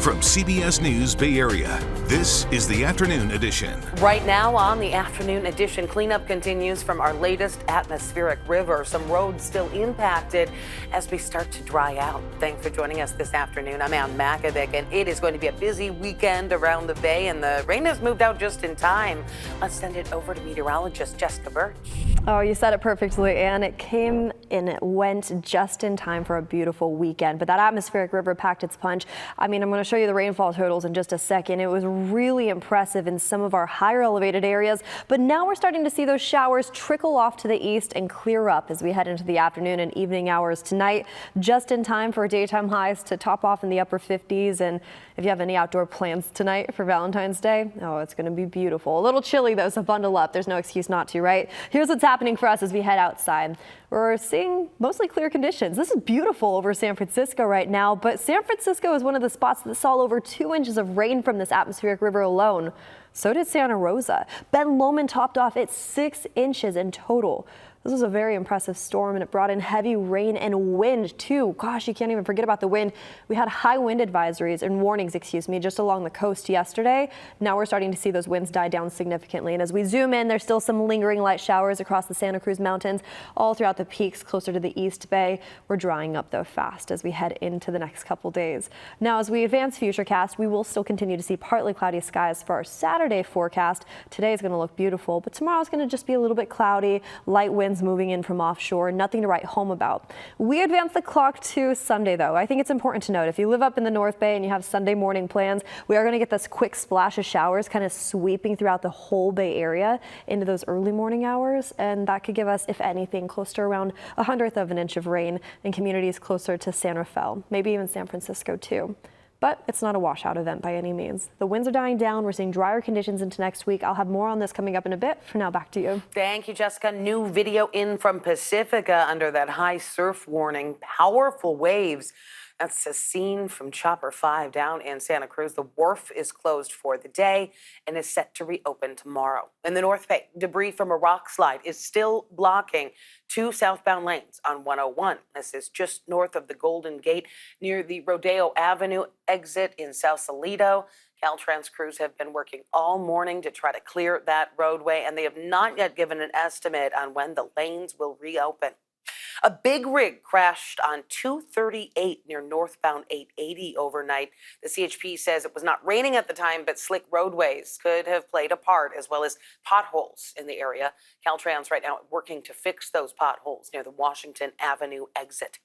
From CBS News Bay Area, this is the Afternoon Edition. Right now on the Afternoon Edition, cleanup continues from our latest atmospheric river. Some roads still impacted as we start to dry out. Thanks for joining us this afternoon. I'm Ann Makovic, and it is going to be a busy weekend around the bay, and the rain has moved out just in time. Let's send it over to meteorologist Jessica Burch. Oh, you said it perfectly, Ann. It came and it went just in time for a beautiful weekend, but that atmospheric river packed its punch. I mean, I'm going to show you the rainfall totals in just a second. It was really impressive in some of our higher elevated areas, but now we're starting to see those showers trickle off to the east and clear up as we head into the afternoon and evening hours tonight, just in time for daytime highs to top off in the upper 50s. And if you have any outdoor plans tonight for Valentine's Day, oh, it's going to be beautiful. A little chilly though, so bundle up. There's no excuse not to, right? Here's what's happening for us as we head outside. We're seeing mostly clear conditions. This is beautiful over San Francisco right now, but San Francisco is one of the spots that saw over 2 inches of rain from this atmospheric river alone. So did Santa Rosa. Ben Lomond topped off at 6 inches in total. This was a very impressive storm, and it brought in heavy rain and wind too. Gosh, you can't even forget about the wind. We had high wind advisories and warnings, just along the coast yesterday. Now we're starting to see those winds die down significantly. And as we zoom in, there's still some lingering light showers across the Santa Cruz Mountains, all throughout the peaks closer to the East Bay. We're drying up though fast as we head into the next couple days. Now, as we advance futurecast, we will still continue to see partly cloudy skies for our Saturday forecast. Today is going to look beautiful, but tomorrow is going to just be a little bit cloudy, light winds moving in from offshore, nothing to write home about. We advance the clock to Sunday though. I think it's important to note if you live up in the North Bay and you have Sunday morning plans, we are going to get this quick splash of showers kind of sweeping throughout the whole Bay Area into those early morning hours, and that could give us, if anything, close to around 1/100 of an inch of rain in communities closer to San Rafael, maybe even San Francisco too. But it's not a washout event by any means. The winds are dying down. We're seeing drier conditions into next week. I'll have more on this coming up in a bit. For now, back to you. Thank you, Jessica. New video in from Pacifica under that high surf warning. Powerful waves. That's a scene from Chopper 5 down in Santa Cruz. The wharf is closed for the day and is set to reopen tomorrow. In the North Bay, debris from a rock slide is still blocking 2 southbound lanes on 101. This is just north of the Golden Gate near the Rodeo Avenue exit in Sausalito. Caltrans crews have been working all morning to try to clear that roadway, and they have not yet given an estimate on when the lanes will reopen. A big rig crashed on 238 near northbound 880 overnight. The CHP says it was not raining at the time, but slick roadways could have played a part, as well as potholes in the area. Caltrans right now working to fix those potholes near the Washington Avenue exit.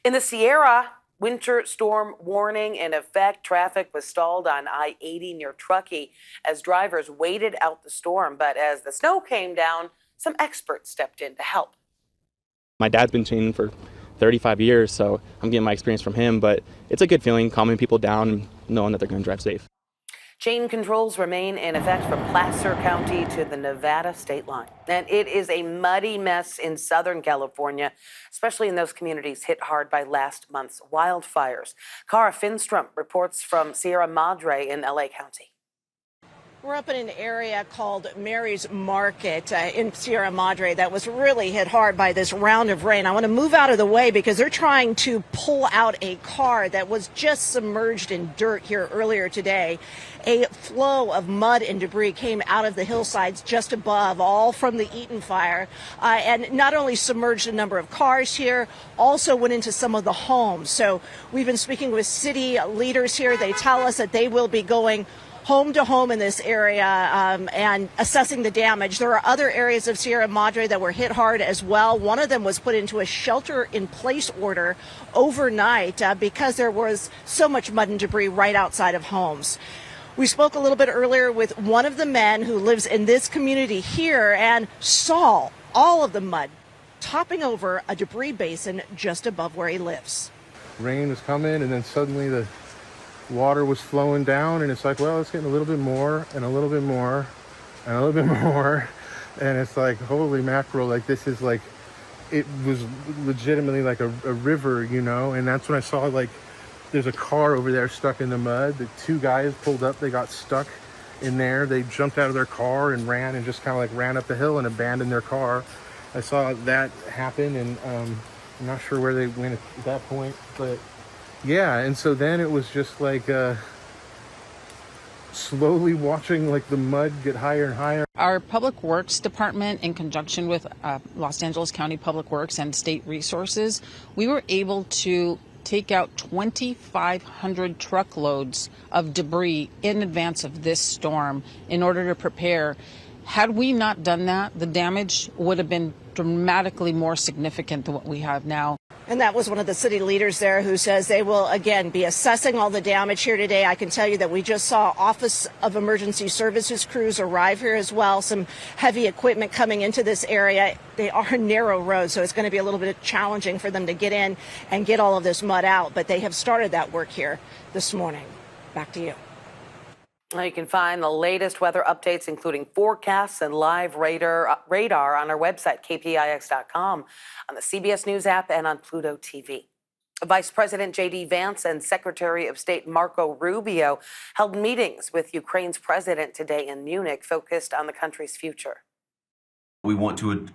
In the Sierra, winter storm warning in effect. Traffic was stalled on I-80 near Truckee as drivers waited out the storm. But as the snow came down, some experts stepped in to help. My dad's been chained for 35 years, so I'm getting my experience from him, but it's a good feeling calming people down and knowing that they're going to drive safe. Chain controls remain in effect from Placer County to the Nevada state line. And it is a muddy mess in Southern California, especially in those communities hit hard by last month's wildfires. Cara Finstrom reports from Sierra Madre in LA County. We're up in an area called Mary's Market in Sierra Madre that was really hit hard by this round of rain. I want to move out of the way because they're trying to pull out a car that was just submerged in dirt here earlier today. A flow of mud and debris came out of the hillsides just above, all from the Eaton fire, and not only submerged a number of cars here, also went into some of the homes. So we've been speaking with city leaders here. They tell us that they will be going home to home in this area and assessing the damage. There are other areas of Sierra Madre that were hit hard as well. One of them was put into a shelter-in-place order overnight because there was so much mud and debris right outside of homes. We spoke a little bit earlier with one of the men who lives in this community here and saw all of the mud topping over a debris basin just above where he lives. Rain was coming, and then suddenly the water was flowing down, and it's like, well, it's getting a little bit more and a little bit more and a little bit more, and it's like, holy mackerel, like this is like, it was legitimately like a river, you know. And that's when I saw, like, there's a car over there stuck in the mud. The 2 guys pulled up, they got stuck in there. They jumped out of their car and ran and just kind of like ran up the hill and abandoned their car. I saw that happen, and I'm not sure where they went at that point, but yeah. And so then it was just like slowly watching like the mud get higher and higher. Our Public Works Department, in conjunction with Los Angeles County Public Works and State Resources, we were able to take out 2,500 truckloads of debris in advance of this storm in order to prepare. Had we not done that, the damage would have been dramatically more significant than what we have now. And that was one of the city leaders there who says they will, again, be assessing all the damage here today. I can tell you that we just saw Office of Emergency Services crews arrive here as well. Some heavy equipment coming into this area. They are narrow roads, so it's going to be a little bit challenging for them to get in and get all of this mud out. But they have started that work here this morning. Back to you. You can find the latest weather updates, including forecasts and live radar on our website, kpix.com, on the CBS News app, and on Pluto TV. Vice President J.D. Vance and Secretary of State Marco Rubio held meetings with Ukraine's president today in Munich, focused on the country's future. We want to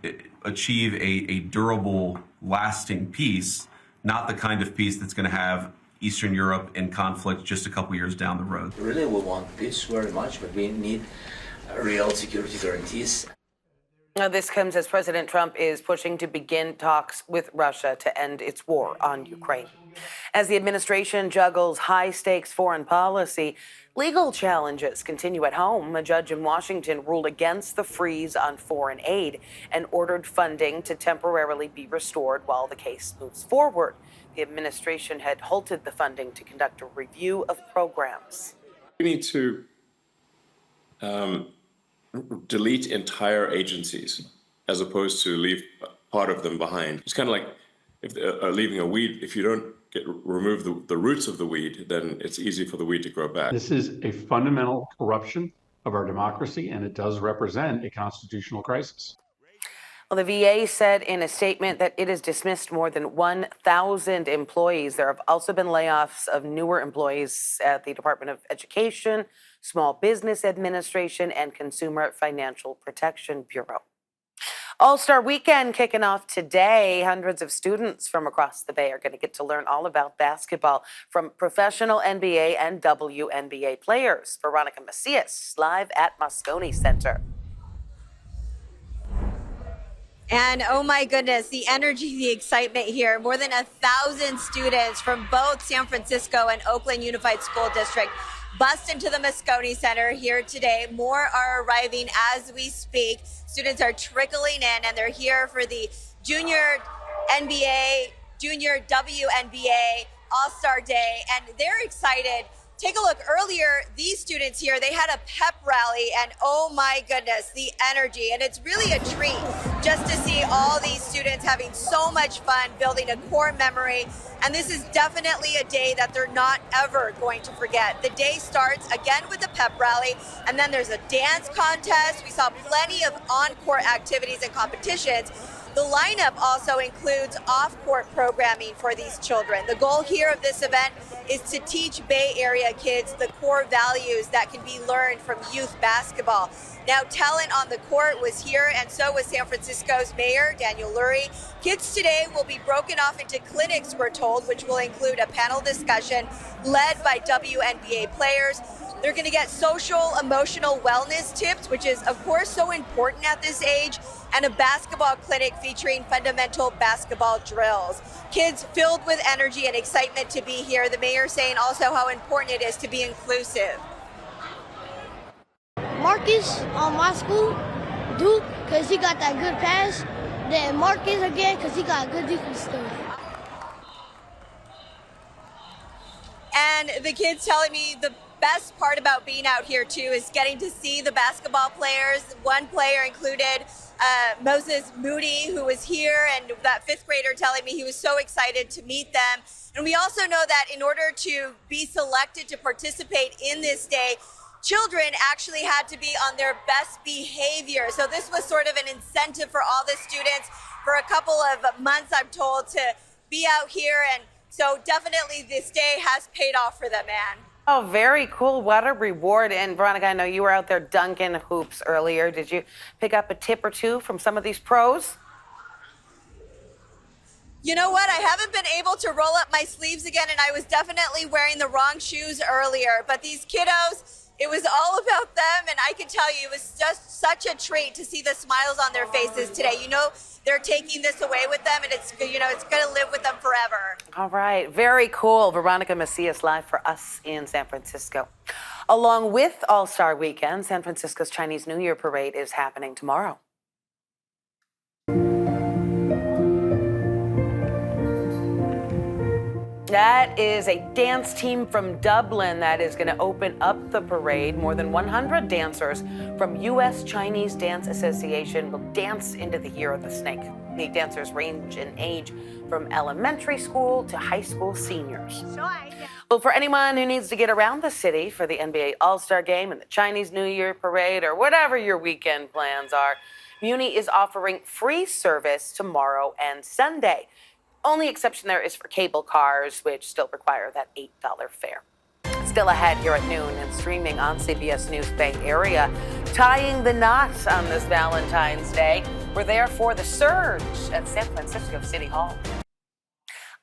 achieve a durable, lasting peace, not the kind of peace that's going to have Eastern Europe in conflict just a couple years down the road. Really, we want peace very much, but we need real security guarantees. Now, this comes as President Trump is pushing to begin talks with Russia to end its war on Ukraine. As the administration juggles high-stakes foreign policy, legal challenges continue at home. A judge in Washington ruled against the freeze on foreign aid and ordered funding to temporarily be restored while the case moves forward. The administration had halted the funding to conduct a review of programs. We need to delete entire agencies as opposed to leave part of them behind. It's kind of like if leaving a weed. If you don't remove the roots of the weed, then it's easy for the weed to grow back. This is a fundamental corruption of our democracy, and it does represent a constitutional crisis. Well, the VA said in a statement that it has dismissed more than 1,000 employees. There have also been layoffs of newer employees at the Department of Education, Small Business Administration, and Consumer Financial Protection Bureau. All-Star Weekend kicking off today. Hundreds of students from across the Bay are going to get to learn all about basketball from professional NBA and WNBA players. Veronica Macias, live at Moscone Center. And oh my goodness, the energy, the excitement here. More than 1,000 students from both San Francisco and Oakland Unified School District bust into the Moscone Center here today. More are arriving as we speak. Students are trickling in, and they're here for the Junior NBA, Junior WNBA All-Star Day, and they're excited. Take a look. Earlier, these students here, they had a pep rally, and oh my goodness, the energy. And it's really a treat just to see all these students having so much fun, building a core memory. And this is definitely a day that they're not ever going to forget. The day starts again with a pep rally, and then there's a dance contest. We saw plenty of on-court activities and competitions. The lineup also includes off-court programming for these children. The goal here of this event is to teach Bay Area kids the core values that can be learned from youth basketball. Now, talent on the court was here, and so was San Francisco's Mayor, Daniel Lurie. Kids today will be broken off into clinics, we're told, which will include a panel discussion led by WNBA players. They're going to get social, emotional wellness tips, which is, of course, so important at this age, and a basketball clinic featuring fundamental basketball drills. Kids filled with energy and excitement to be here. The mayor saying also how important it is to be inclusive. Marcus on my school, Duke, because he got that good pass. Then Marcus again, because he got good defense stuff. And the kids telling me the best part about being out here too is getting to see the basketball players. One player included Moses Moody, who was here, and that fifth grader telling me he was so excited to meet them. And we also know that in order to be selected to participate in this day, children actually had to be on their best behavior. So this was sort of an incentive for all the students for a couple of months, I'm told, to be out here. And so definitely this day has paid off for them, Anne. Oh, very cool. What a reward. And Veronica, I know you were out there dunking hoops earlier. Did you pick up a tip or two from some of these pros? You know what? I haven't been able to roll up my sleeves again, and I was definitely wearing the wrong shoes earlier. But these kiddos, It was all about them, and I can tell you it was just such a treat to see the smiles on their faces today. You know, they're taking this away with them, and it's, you know, it's going to live with them forever. All right, very cool. Veronica Macias live for us in San Francisco. Along with All-Star Weekend, San Francisco's Chinese New Year parade is happening tomorrow. That is a dance team from Dublin that is going to open up the parade. More than 100 dancers from U.S. Chinese Dance Association will dance into the Year of the Snake. The dancers range in age from elementary school to high school seniors. Well, for anyone who needs to get around the city for the NBA All-Star Game and the Chinese New Year parade or whatever your weekend plans are, Muni is offering free service tomorrow and Sunday. Only exception there is for cable cars, which still require that $8 fare. Still ahead here at noon and streaming on CBS News Bay Area. Tying the knots on this Valentine's Day. We're there for the surge at San Francisco City Hall.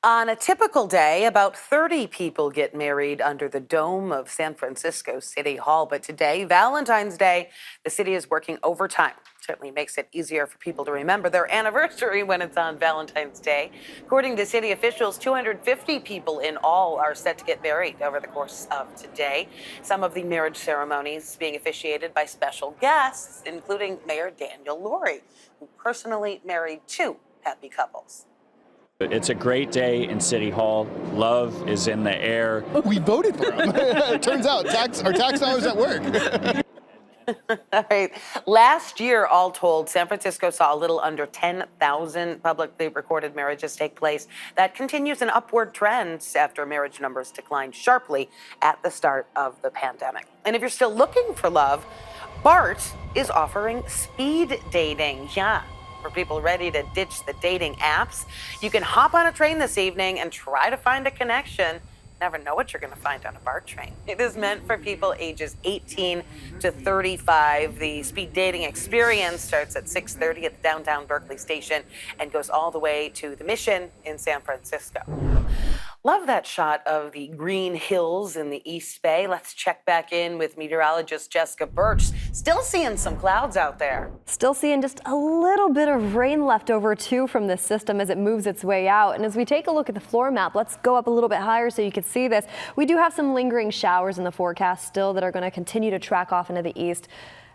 On a typical day, about 30 people get married under the dome of San Francisco City Hall. But today, Valentine's Day, the city is working overtime. Certainly makes it easier for people to remember their anniversary when it's on Valentine's Day. According to city officials, 250 people in all are set to get married over the course of today. Some of the marriage ceremonies being officiated by special guests, including Mayor Daniel Lurie, who personally married 2 happy couples. It's a great day in City Hall. Love is in the air. We voted for him. It turns out our tax dollars at work. All right. Last year, all told, San Francisco saw a little under 10,000 publicly recorded marriages take place. That continues an upward trend after marriage numbers declined sharply at the start of the pandemic. And if you're still looking for love, BART is offering speed dating. Yeah. For people ready to ditch the dating apps, you can hop on a train this evening and try to find a connection. Never know what you're going to find on a BART train. It is meant for people ages 18 to 35. The speed dating experience starts at 6:30 at the downtown Berkeley station and goes all the way to the Mission in San Francisco. Love that shot of the green hills in the East Bay. Let's check back in with meteorologist Jessica Burch. Still seeing some clouds out there. Still seeing just a little bit of rain left over too from this system as it moves its way out. And as we take a look at the floor map, let's go up a little bit higher so you can see this. We do have some lingering showers in the forecast still that are going to continue to track off into the east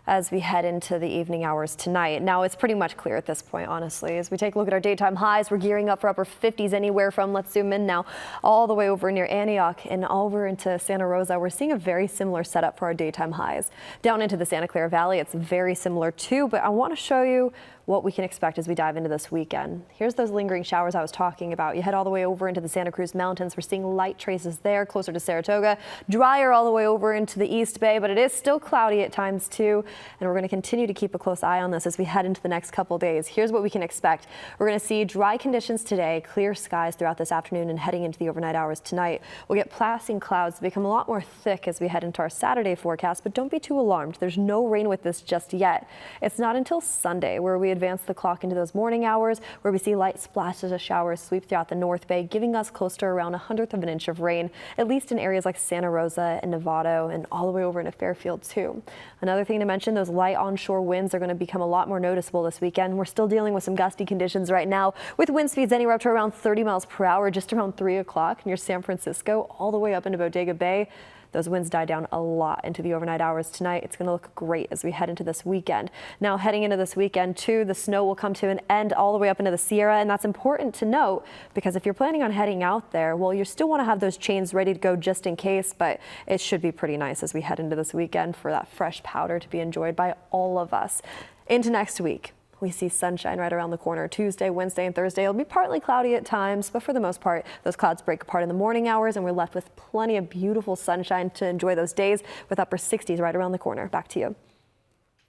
as we head into the evening hours tonight. Now it's pretty much clear at this point, honestly. As we take a look at our daytime highs, we're gearing up for upper 50s anywhere from, let's zoom in now, all the way over near Antioch and over into Santa Rosa. We're seeing a very similar setup for our daytime highs. Down into the Santa Clara Valley, it's very similar too, but I want to show you what we can expect as we dive into this weekend. Here's those lingering showers I was talking about. You head all the way over into the Santa Cruz Mountains. We're seeing light traces there closer to Saratoga. Drier all the way over into the East Bay, but it is still cloudy at times too. And we're going to continue to keep a close eye on this as we head into the next couple days. Here's what we can expect. We're going to see dry conditions today, clear skies throughout this afternoon and heading into the overnight hours tonight. We'll get passing clouds to become a lot more thick as we head into our Saturday forecast, but don't be too alarmed. There's no rain with this just yet. It's not until Sunday where we advance the clock into those morning hours where we see light splashes of showers sweep throughout the North Bay, giving us close to around 1/100 of an inch of rain, at least in areas like Santa Rosa and Novato and all the way over into Fairfield too. Another thing to mention, those light onshore winds are going to become a lot more noticeable this weekend. We're still dealing with some gusty conditions right now with wind speeds anywhere up to around 30 miles per hour just around 3 o'clock near San Francisco all the way up into Bodega Bay. Those winds die down a lot into the overnight hours tonight. It's going to look great as we head into this weekend. Now, heading into this weekend, too, the snow will come to an end all the way up into the Sierra, and that's important to note because if you're planning on heading out there, well, you still want to have those chains ready to go just in case, but it should be pretty nice as we head into this weekend for that fresh powder to be enjoyed by all of us. Into next week. We see sunshine right around the corner. Tuesday, Wednesday, and Thursday will be partly cloudy at times, but for the most part, those clouds break apart in the morning hours, and we're left with plenty of beautiful sunshine to enjoy those days with upper 60s right around the corner. Back to you.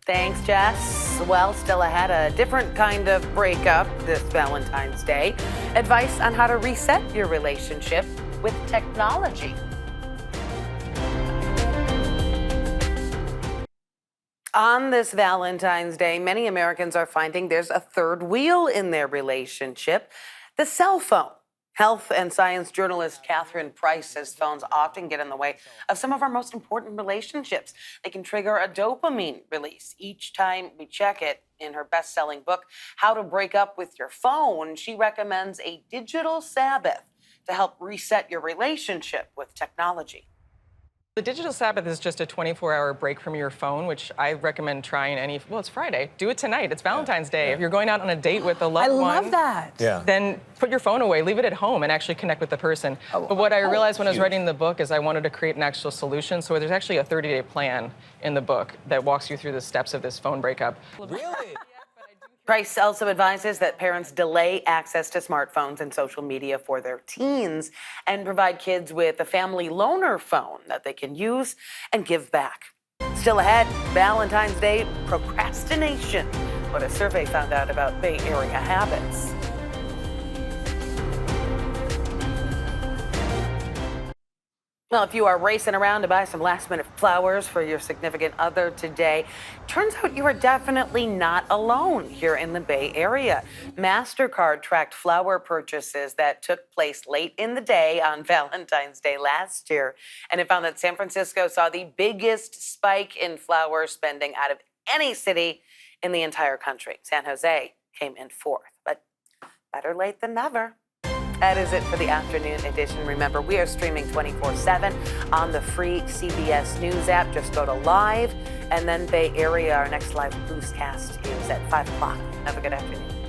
Thanks, Jess. Well, still ahead, a different kind of breakup this Valentine's Day. Advice on how to reset your relationship with technology. On this Valentine's Day, many Americans are finding there's a third wheel in their relationship, the cell phone. Health and science journalist Catherine Price says phones often get in the way of some of our most important relationships. They can trigger a dopamine release each time we check it. In her best-selling book, How to Break Up with Your Phone, she recommends a digital Sabbath to help reset your relationship with technology. The digital Sabbath is just a 24-hour break from your phone, which I recommend trying well, it's Friday. Do it tonight. It's Valentine's Day. If you're going out on a date with a loved one. I love that. Then put your phone away, leave it at home, and actually connect with the person. But what I realized when I was writing the book is I wanted to create an actual solution. So there's actually a 30-day plan in the book that walks you through the steps of this phone breakup. Really? Price also advises that parents delay access to smartphones and social media for their teens and provide kids with a family loaner phone that they can use and give back. Still ahead, Valentine's Day procrastination, what a survey found out about Bay Area habits. Well, if you are racing around to buy some last-minute flowers for your significant other today, turns out you are definitely not alone here in the Bay Area. MasterCard tracked flower purchases that took place late in the day on Valentine's Day last year, and it found that San Francisco saw the biggest spike in flower spending out of any city in the entire country. San Jose came in fourth, but better late than never. That is it for the afternoon edition. Remember, we are streaming 24/7 on the free CBS News app. Just go to live and then Bay Area. Our next live newscast is at 5 o'clock. Have a good afternoon.